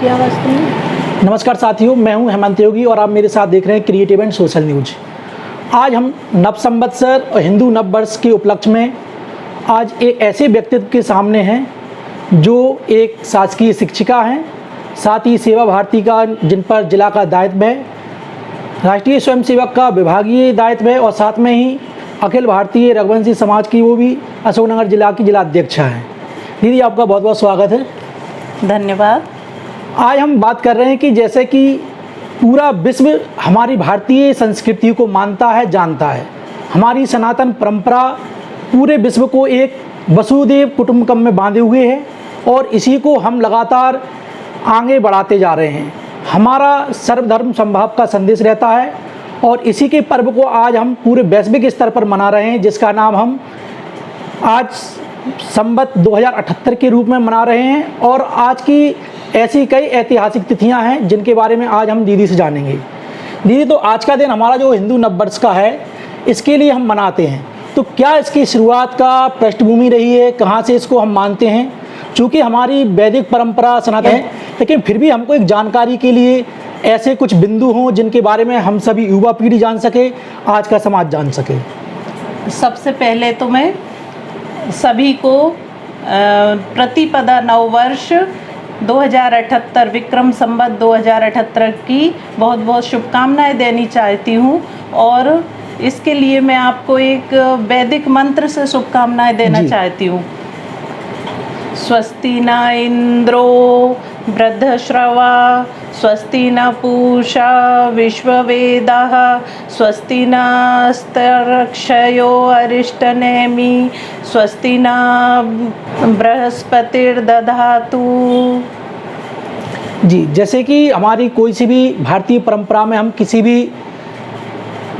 की आवाज़ सुनिए। नमस्कार साथियों, मैं हूं हेमंत योगी और आप मेरे साथ देख रहे हैं क्रिएटिव एंड सोशल न्यूज। आज हम नव संवत्सर और हिंदू नव वर्ष के उपलक्ष्य में आज एक ऐसे व्यक्तित्व के सामने हैं जो एक शासकीय शिक्षिका हैं, साथ ही सेवा भारती का जिन पर जिला का दायित्व है, राष्ट्रीय स्वयंसेवक का विभागीय दायित्व है और साथ में ही अखिल भारतीय रघुवंशी समाज की वो भी अशोकनगर जिला की जिला अध्यक्षा हैं। दीदी, आपका बहुत बहुत स्वागत है। धन्यवाद। आज हम बात कर रहे हैं कि जैसे कि पूरा विश्व हमारी भारतीय संस्कृति को मानता है, जानता है। हमारी सनातन परंपरा पूरे विश्व को एक वसुधैव कुटुंबकम में बांधे हुए है और इसी को हम लगातार आगे बढ़ाते जा रहे हैं। हमारा सर्वधर्म समभाव का संदेश रहता है और इसी के पर्व को आज हम पूरे वैश्विक स्तर पर मना रहे हैं, जिसका नाम हम आज संवत 2078 के रूप में मना रहे हैं। और आज की ऐसी कई ऐतिहासिक तिथियां हैं जिनके बारे में आज हम दीदी से जानेंगे। दीदी, तो आज का दिन हमारा जो हिंदू नववर्ष का है, इसके लिए हम मनाते हैं, तो क्या इसकी शुरुआत का पृष्ठभूमि रही है, कहाँ से इसको हम मानते हैं? चूँकि हमारी वैदिक परंपरा सनातन है, लेकिन फिर भी हमको एक जानकारी के लिए ऐसे कुछ बिंदु हों जिनके बारे में हम सभी युवा पीढ़ी जान सके, आज का समाज जान सके। सबसे पहले तो मैं सभी को प्रतिपदा नववर्ष 2078 विक्रम संवत 2078 की बहुत बहुत शुभकामनाएं देनी चाहती हूँ। और इसके लिए मैं आपको एक वैदिक मंत्र से शुभकामनाएं देना चाहती हूँ। स्वस्ति न इंद्रो वृद्धश्रवा स्वस्ति न पूषा विश्ववेदाः स्वस्ति नस्तरक्षयो अरिष्टनेमि स्वस्ति न बृहस्पतिर्दधातु। जी, जैसे कि हमारी कोई सी भी भारतीय परंपरा में हम किसी भी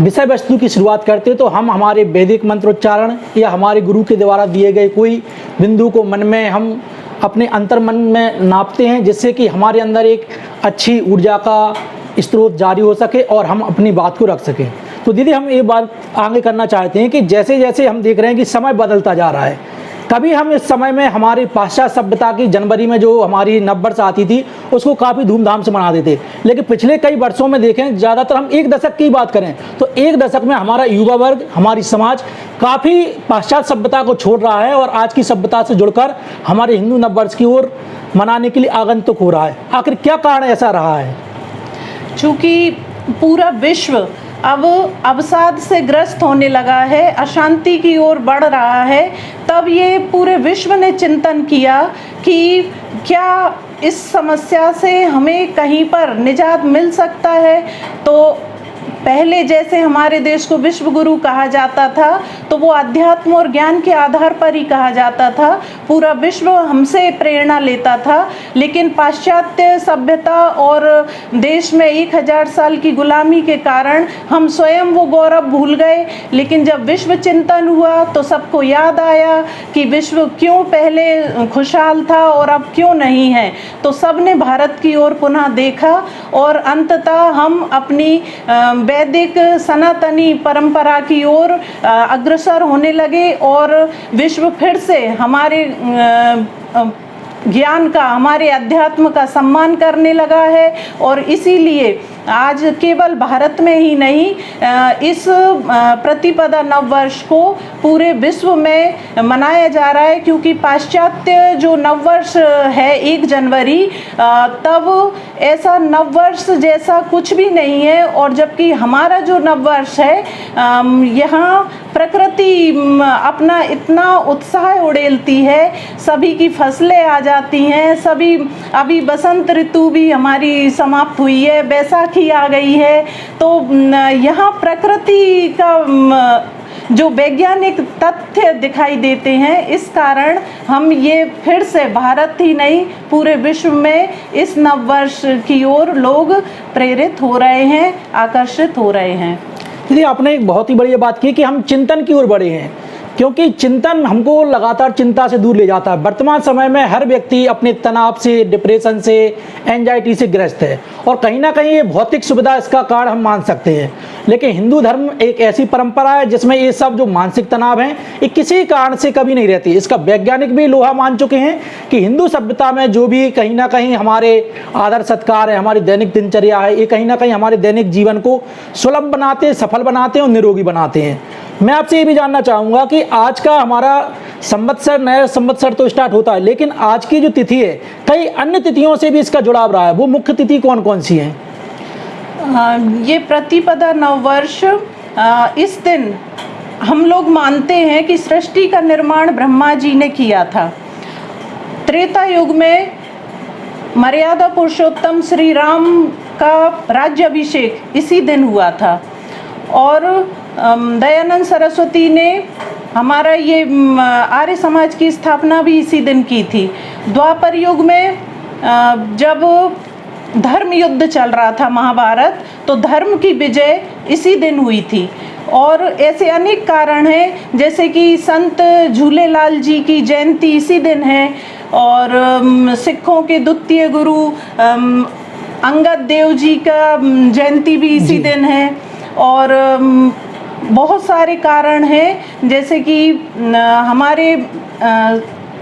विषय वस्तु की शुरुआत करते हैं तो हम हमारे वैदिक मंत्रोच्चारण या हमारे गुरु के द्वारा दिए गए कोई बिंदु को मन में हम अपने अंतर्मन में नापते हैं, जिससे कि हमारे अंदर एक अच्छी ऊर्जा का स्रोत जारी हो सके और हम अपनी बात को रख सकें। तो दीदी, हम ये बात आगे करना चाहते हैं कि जैसे जैसे हम देख रहे हैं कि समय बदलता जा रहा है, कभी हम इस समय में हमारी पाश्चात्य सभ्यता की जनवरी में जो हमारी नववर्ष आती थी उसको काफ़ी धूमधाम से मनाते थे, लेकिन पिछले कई वर्षों में देखें, ज़्यादातर हम एक दशक की बात करें तो एक दशक में हमारा युवा वर्ग, हमारी समाज काफ़ी पाश्चात्य सभ्यता को छोड़ रहा है और आज की सभ्यता से जुड़कर हमारे हिंदू नववर्ष की ओर मनाने के लिए आगंतुक हो रहा है। आखिर क्या कारण ऐसा रहा है? चूँकि पूरा विश्व अब अवसाद से ग्रस्त होने लगा है, अशांति की ओर बढ़ रहा है, तब ये पूरे विश्व ने चिंतन किया कि क्या इस समस्या से हमें कहीं पर निजात मिल सकता है। तो पहले जैसे हमारे देश को विश्व गुरु कहा जाता था, तो वो अध्यात्म और ज्ञान के आधार पर ही कहा जाता था। पूरा विश्व हमसे प्रेरणा लेता था, लेकिन पाश्चात्य सभ्यता और देश में 1000 साल की गुलामी के कारण हम स्वयं वो गौरव भूल गए। लेकिन जब विश्व चिंतन हुआ तो सबको याद आया कि विश्व क्यों पहले खुशहाल था और अब क्यों नहीं है। तो सबने भारत की ओर पुनः देखा और अंततः हम अपनी वैदिक सनातनी परंपरा की ओर अग्रसर होने लगे और विश्व फिर से हमारे ज्ञान का, हमारे अध्यात्म का सम्मान करने लगा है। और इसीलिए आज केवल भारत में ही नहीं, इस प्रतिपदा नववर्ष को पूरे विश्व में मनाया जा रहा है, क्योंकि पाश्चात्य जो नववर्ष है 1 जनवरी, तब ऐसा नववर्ष जैसा कुछ भी नहीं है। और जबकि हमारा जो नववर्ष है, यहाँ प्रकृति अपना इतना उत्साह उड़ेलती है, सभी की फसलें आ जाती हैं, सभी अभी बसंत ऋतु भी हमारी समाप्त हुई है, बैसाखी आ गई है। तो यहाँ प्रकृति का जो वैज्ञानिक तथ्य दिखाई देते हैं, इस कारण हम ये फिर से भारत ही नहीं पूरे विश्व में इस नववर्ष की ओर लोग प्रेरित हो रहे हैं, आकर्षित हो रहे हैं। दीदी, आपने एक बहुत ही बढ़िया बात की कि हम चिंतन की ओर बढ़े हैं। क्योंकि चिंतन हमको लगातार चिंता से दूर ले जाता है। वर्तमान समय में हर व्यक्ति अपने तनाव से, डिप्रेशन से, एंजाइटी से ग्रस्त है और कहीं ना कहीं ये भौतिक सुविधा इसका कारण हम मान सकते हैं। लेकिन हिंदू धर्म एक ऐसी परंपरा है जिसमें ये सब जो मानसिक तनाव हैं ये किसी कारण से कभी नहीं रहती। इसका वैज्ञानिक भी लोहा मान चुके हैं कि हिंदू सभ्यता में जो भी कहीं ना कहीं हमारे आदर सत्कार है, हमारी दैनिक दिनचर्या है, ये कहीं ना कहीं हमारे दैनिक जीवन को सुलभ बनाते हैं, सफल बनाते हैं और निरोगी बनाते हैं। मैं आपसे ये भी जानना चाहूँगा कि आज का हमारा संवत्सर, नया संवत्सर तो स्टार्ट होता है, लेकिन आज की जो तिथि है कई अन्य तिथियों से भी इसका जुड़ाव रहा है। वो मुख्य तिथि कौन कौन सी हैं? ये प्रतिपदा नववर्ष, इस दिन हम लोग मानते हैं कि सृष्टि का निर्माण ब्रह्मा जी ने किया था। त्रेता युग में मर्यादा पुरुषोत्तम श्री राम का राज्याभिषेक इसी दिन हुआ था और दयानंद सरस्वती ने हमारा ये आर्य समाज की स्थापना भी इसी दिन की थी। द्वापर युग में जब धर्म युद्ध चल रहा था महाभारत, तो धर्म की विजय इसी दिन हुई थी। और ऐसे अनेक कारण हैं, जैसे कि संत झूलेलाल जी की जयंती इसी दिन है और सिखों के द्वितीय गुरु अंगद देव जी का जयंती भी इसी दिन है और बहुत सारे कारण हैं, जैसे कि हमारे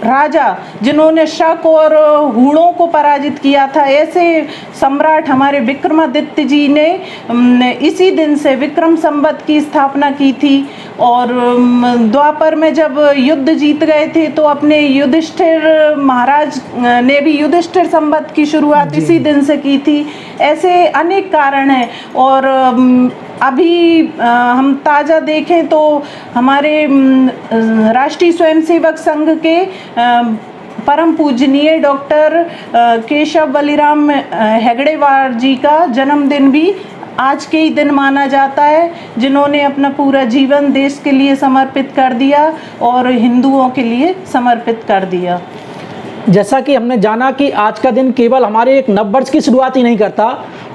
राजा जिन्होंने शक और हूणों को पराजित किया था, ऐसे सम्राट हमारे विक्रमादित्य जी ने इसी दिन से विक्रम संवत की स्थापना की थी। और द्वापर में जब युद्ध जीत गए थे तो अपने युधिष्ठिर महाराज ने भी युधिष्ठिर संवत की शुरुआत इसी दिन से की थी। ऐसे अनेक कारण हैं। और अभी हम ताज़ा देखें तो हमारे राष्ट्रीय स्वयंसेवक संघ के परम पूजनीय डॉक्टर केशव बलिराम हेगड़ेवार जी का जन्मदिन भी आज के ही दिन माना जाता है, जिन्होंने अपना पूरा जीवन देश के लिए समर्पित कर दिया और हिंदुओं के लिए समर्पित कर दिया। जैसा कि हमने जाना कि आज का दिन केवल हमारे एक नववर्ष की शुरुआत ही नहीं करता,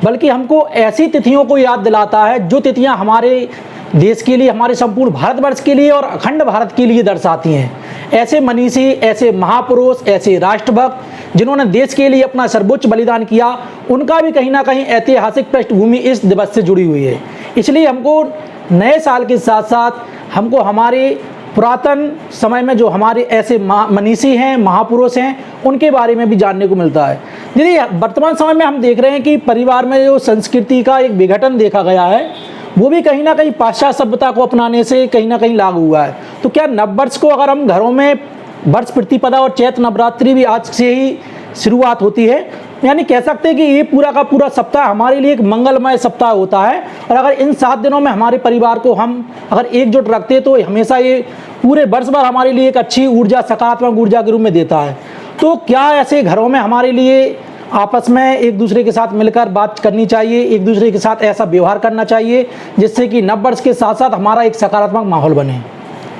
बल्कि हमको ऐसी तिथियों को याद दिलाता है जो तिथियां हमारे देश के लिए, हमारे संपूर्ण भारतवर्ष के लिए और अखंड भारत के लिए दर्शाती हैं। ऐसे मनीषी, ऐसे महापुरुष, ऐसे राष्ट्रभक्त जिन्होंने देश के लिए अपना सर्वोच्च बलिदान किया, उनका भी कहीं ना कहीं ऐतिहासिक पृष्ठभूमि इस दिवस से जुड़ी हुई है। इसलिए हमको नए साल के साथ साथ हमको हमारे पुरातन समय में जो हमारे ऐसे मनीषी हैं, महापुरुष हैं, उनके बारे में भी जानने को मिलता है। यदि वर्तमान समय में हम देख रहे हैं कि परिवार में जो संस्कृति का एक विघटन देखा गया है, वो भी कहीं ना कहीं पाश्चात्य सभ्यता को अपनाने से कहीं ना कहीं लागू हुआ है। तो क्या नववर्ष को अगर हम घरों में वर्ष प्रतिपदा और चैत्र नवरात्रि भी आज से ही शुरुआत होती है, यानी कह सकते हैं कि ये पूरा का पूरा सप्ताह हमारे लिए एक मंगलमय सप्ताह होता है। और अगर इन 7 दिनों में हमारे परिवार को हम अगर एकजुट रखते हैं तो हमेशा ये पूरे वर्ष भर हमारे लिए एक अच्छी ऊर्जा, सकारात्मक ऊर्जा के रूप में देता है। तो क्या ऐसे घरों में हमारे लिए आपस में एक दूसरे के साथ मिलकर बात करनी चाहिए, एक दूसरे के साथ ऐसा व्यवहार करना चाहिए जिससे कि नववर्ष के साथ साथ हमारा एक सकारात्मक माहौल बने?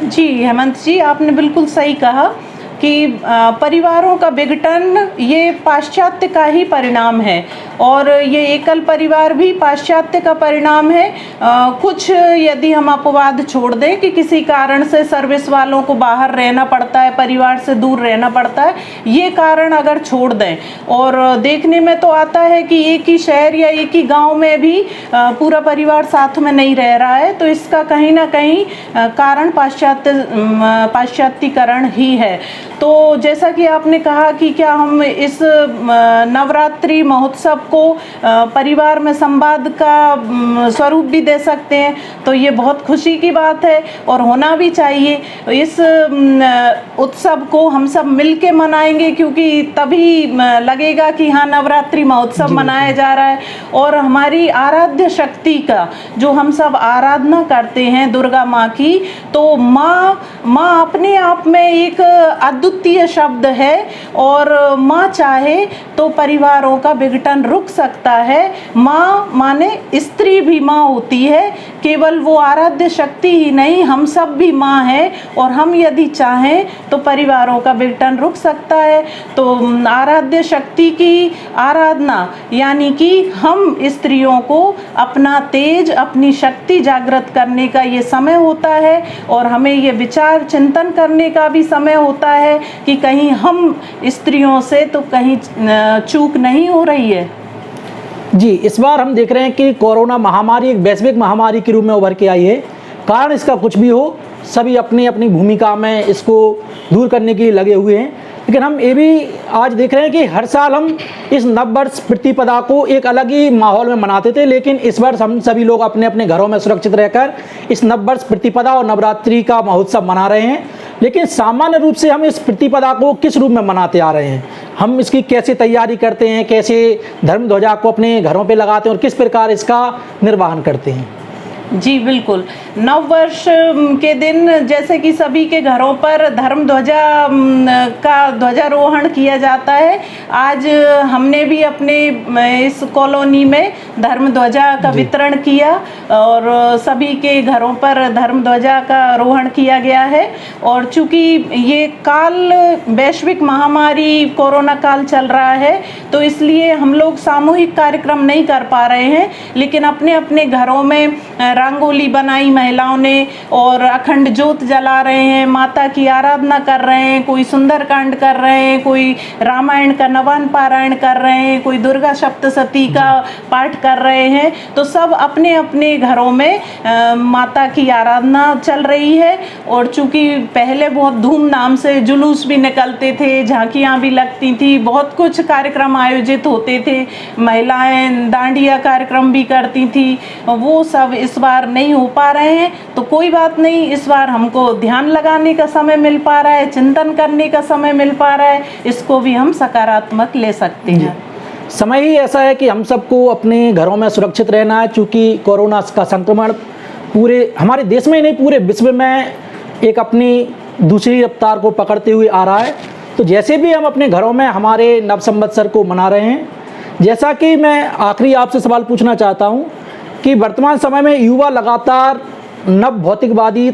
जी हेमंत जी, आपने बिल्कुल सही कहा कि परिवारों का विघटन ये पाश्चात्य का ही परिणाम है और ये एकल परिवार भी पाश्चात्य का परिणाम है। कुछ यदि हम अपवाद छोड़ दें कि किसी कारण से सर्विस वालों को बाहर रहना पड़ता है, परिवार से दूर रहना पड़ता है, ये कारण अगर छोड़ दें और देखने में तो आता है कि एक ही शहर या एक ही गांव में भी पूरा परिवार साथ में नहीं रह रहा है, तो इसका कहीं ना कहीं कारण पाश्चात्यीकरण ही है। तो जैसा कि आपने कहा कि क्या हम इस नवरात्रि महोत्सव को परिवार में संवाद का स्वरूप भी दे सकते हैं, तो ये बहुत खुशी की बात है और होना भी चाहिए। इस उत्सव को हम सब मिल के मनाएंगे, क्योंकि तभी लगेगा कि हाँ नवरात्रि महोत्सव मनाया जा रहा है। और हमारी आराध्य शक्ति का जो हम सब आराधना करते हैं दुर्गा माँ की, तो माँ अपने आप में एक अद्वितीय शब्द है और माँ चाहे तो परिवारों का विघटन रुक सकता है। माँ माने स्त्री भी माँ होती है, केवल वो आराध्य शक्ति ही नहीं, हम सब भी माँ है, और हम यदि चाहें तो परिवारों का विघटन रुक सकता है। तो आराध्य शक्ति की आराधना यानी कि हम स्त्रियों को अपना तेज, अपनी शक्ति जागृत करने का ये समय होता है, और हमें ये विचार चिंतन करने का भी समय होता है कि कहीं हम स्त्रियों से तो कहीं चूक नहीं हो रही है। जी, इस बार हम देख रहे हैं कि कोरोना महामारी एक वैश्विक महामारी के रूप में उभर के आई है। कारण इसका कुछ भी हो, सभी अपनी अपनी भूमिका में इसको दूर करने के लिए लगे हुए हैं। लेकिन हम ये भी आज देख रहे हैं कि हर साल हम इस नववर्ष प्रतिपदा को एक अलग ही माहौल में मनाते थे, लेकिन इस वर्ष हम सभी लोग अपने अपने घरों में सुरक्षित रहकर इस नववर्ष प्रतिपदा और नवरात्रि का महोत्सव मना रहे हैं। लेकिन सामान्य रूप से हम इस प्रतिपदा को किस रूप में मनाते आ रहे हैं, हम इसकी कैसे तैयारी करते हैं, कैसे धर्म ध्वजा को अपने घरों पे लगाते हैं और किस प्रकार इसका निर्वहन करते हैं? जी बिल्कुल, नव वर्ष के दिन जैसे कि सभी के घरों पर धर्म ध्वजा का ध्वजारोहण किया जाता है। आज हमने भी अपने इस कॉलोनी में धर्म ध्वजा का वितरण किया और सभी के घरों पर धर्म ध्वजा का आरोहण किया गया है। और चूंकि ये काल वैश्विक महामारी कोरोना काल चल रहा है, तो इसलिए हम लोग सामूहिक कार्यक्रम नहीं कर पा रहे हैं, लेकिन अपने अपने घरों में रंगोली बनाई महिलाओं ने और अखंड ज्योत जला रहे हैं, माता की आराधना कर रहे हैं, कोई सुंदरकांड कर रहे हैं, कोई रामायण का नवान पारायण कर रहे हैं, कोई दुर्गा सप्तशती का पाठ कर रहे हैं। तो सब अपने अपने घरों में माता की आराधना चल रही है। और चूंकि पहले बहुत धूमधाम से जुलूस भी निकलते थे, झांकियाँ भी लगती थी, बहुत कुछ कार्यक्रम आयोजित होते थे, महिलाएं डांडिया कार्यक्रम भी करती थी, वो सब इस बार नहीं हो पा रहे हैं। तो कोई बात नहीं, इस बार हमको ध्यान लगाने का समय मिल पा रहा है, चिंतन करने का समय मिल पा रहा है, इसको भी हम सकारात्मक ले सकते हैं। समय ही ऐसा है कि हम सबको अपने घरों में सुरक्षित रहना है, क्योंकि कोरोना का संक्रमण पूरे हमारे देश में ही नहीं पूरे विश्व में एक अपनी दूसरी रफ्तार को पकड़ते हुए आ रहा है। तो जैसे भी हम अपने घरों में हमारे नव संवत्सर को मना रहे हैं, जैसा कि मैं आखिरी आपसे सवाल पूछना चाहता हूं कि वर्तमान समय में युवा लगातार नव भौतिकवादी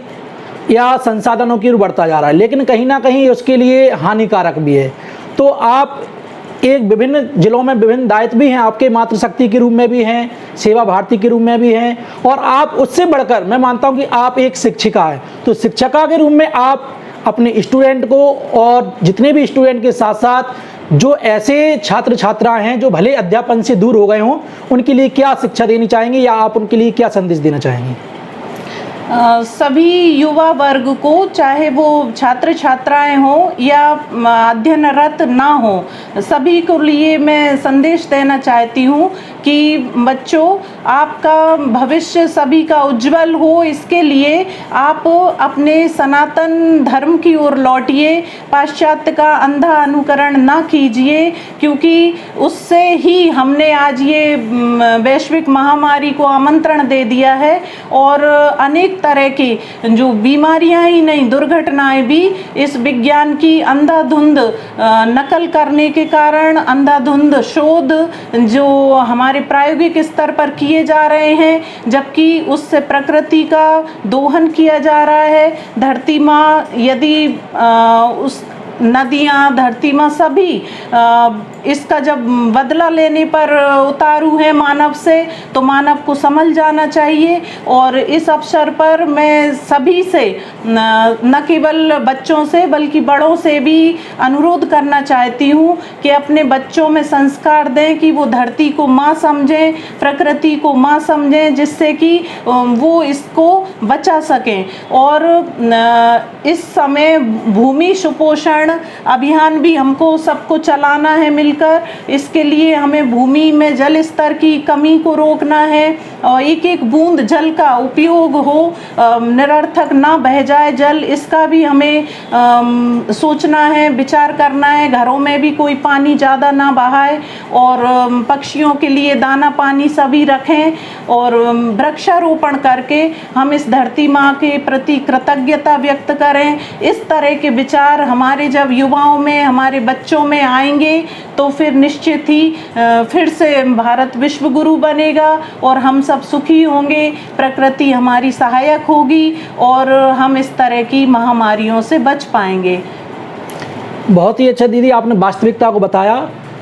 या संसाधनों की ओर बढ़ता जा रहा है, लेकिन कहीं ना कहीं उसके लिए हानिकारक भी है। तो आप एक विभिन्न जिलों में विभिन्न दायित्व भी हैं, आपके मातृशक्ति के रूप में भी हैं, सेवा भारती के रूप में भी हैं, और आप उससे बढ़कर मैं मानता हूं कि आप एक शिक्षिका हैं। तो शिक्षिका के रूप में आप अपने स्टूडेंट को और जितने भी स्टूडेंट के साथ साथ जो ऐसे छात्र छात्राएं हैं जो भले अध्यापन से दूर हो गए हों, उनके लिए क्या शिक्षा देनी चाहेंगे या आप उनके लिए क्या संदेश देना चाहेंगे? सभी युवा वर्ग को, चाहे वो छात्र छात्राएं हों या अध्ययनरत ना हो, सभी को लिए मैं संदेश देना चाहती हूँ कि बच्चों, आपका भविष्य सभी का उज्जवल हो, इसके लिए आप अपने सनातन धर्म की ओर लौटिए, पाश्चात्य का अंधा अनुकरण ना कीजिए, क्योंकि उससे ही हमने आज ये वैश्विक महामारी को आमंत्रण दे दिया है। और अनेक तरह की जो बीमारियां ही नहीं, दुर्घटनाएं भी इस विज्ञान की अंधाधुंध नकल करने के कारण, अंधाधुंध शोध जो हमारे प्रायोगिक स्तर पर किए जा रहे हैं, जबकि उससे प्रकृति का दोहन किया जा रहा है। धरती माँ यदि उस नदियाँ, धरती माँ सभी इसका जब बदला लेने पर उतारू है मानव से, तो मानव को समझ जाना चाहिए। और इस अवसर पर मैं सभी से, न केवल बच्चों से बल्कि बड़ों से भी अनुरोध करना चाहती हूँ कि अपने बच्चों में संस्कार दें कि वो धरती को माँ समझें, प्रकृति को माँ समझें, जिससे कि वो इसको बचा सकें। और इस समय भूमि सुपोषण अभियान भी हमको सबको चलाना है मिलकर। इसके लिए हमें भूमि में जल स्तर की कमी को रोकना है और एक एक बूंद जल का उपयोग हो, निरर्थक ना बह जाए जल, इसका भी हमें सोचना है, विचार करना है। घरों में भी कोई पानी ज़्यादा ना बहाए और पक्षियों के लिए दाना पानी सभी रखें। और वृक्षारोपण करके हम इस धरती माँ के प्रति कृतज्ञता व्यक्त करें। इस तरह के विचार हमारे जब युवाओं में, हमारे बच्चों में आएंगे, तो तो फिर निश्चित ही फिर से भारत विश्व गुरु बनेगा और हम सब सुखी होंगे, प्रकृति हमारी सहायक होगी और हम इस तरह की महामारियों से बच पाएंगे। बहुत ही अच्छा दीदी, आपने वास्तविकता को बताया।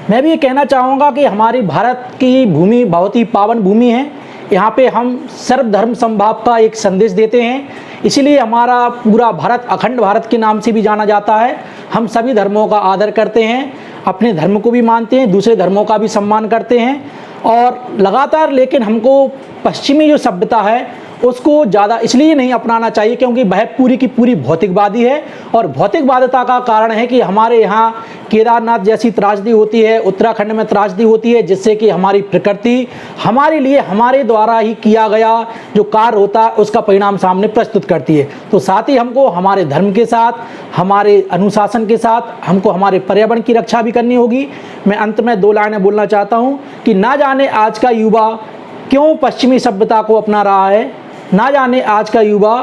मैं भी ये कहना चाहूँगा कि हमारी भारत की भूमि बहुत ही पावन भूमि है। यहाँ पे हम सर्वधर्म समभाव का एक संदेश देते हैं, इसीलिए हमारा पूरा भारत अखंड भारत के नाम से भी जाना जाता है। हम सभी धर्मों का आदर करते हैं, अपने धर्म को भी मानते हैं, दूसरे धर्मों का भी सम्मान करते हैं और लगातार, लेकिन हमको पश्चिमी जो सभ्यता है उसको ज़्यादा इसलिए नहीं अपनाना चाहिए क्योंकि वह पूरी की पूरी भौतिकवादी है और भौतिकवादिता का कारण है कि हमारे यहाँ केदारनाथ जैसी त्रासदी होती है, उत्तराखंड में त्रासदी होती है, जिससे कि हमारी प्रकृति हमारे लिए हमारे द्वारा ही किया गया जो कार्य होता है उसका परिणाम सामने प्रस्तुत करती है। तो साथ ही हमको हमारे धर्म के साथ, हमारे अनुशासन के साथ हमको हमारे पर्यावरण की रक्षा भी करनी होगी। मैं अंत में 2 लाइनें बोलना चाहता हूँ कि ना जाने आज का युवा क्यों पश्चिमी सभ्यता को अपना रहा है, ना जाने आज का युवा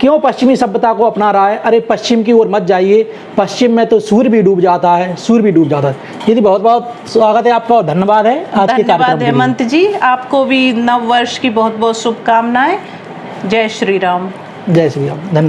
क्यों पश्चिमी सभ्यता को अपना रहा है। अरे पश्चिम की ओर मत जाइए, पश्चिम में तो सूर्य भी डूब जाता है, सूर्य भी डूब जाता है। दीदी बहुत बहुत स्वागत है आपका और धन्यवाद है आज के कार्यक्रम के लिए। धन्यवाद हेमंत जी, आपको भी नव वर्ष की बहुत बहुत शुभकामनाएं। जय श्री राम। जय श्री राम। धन्यवाद।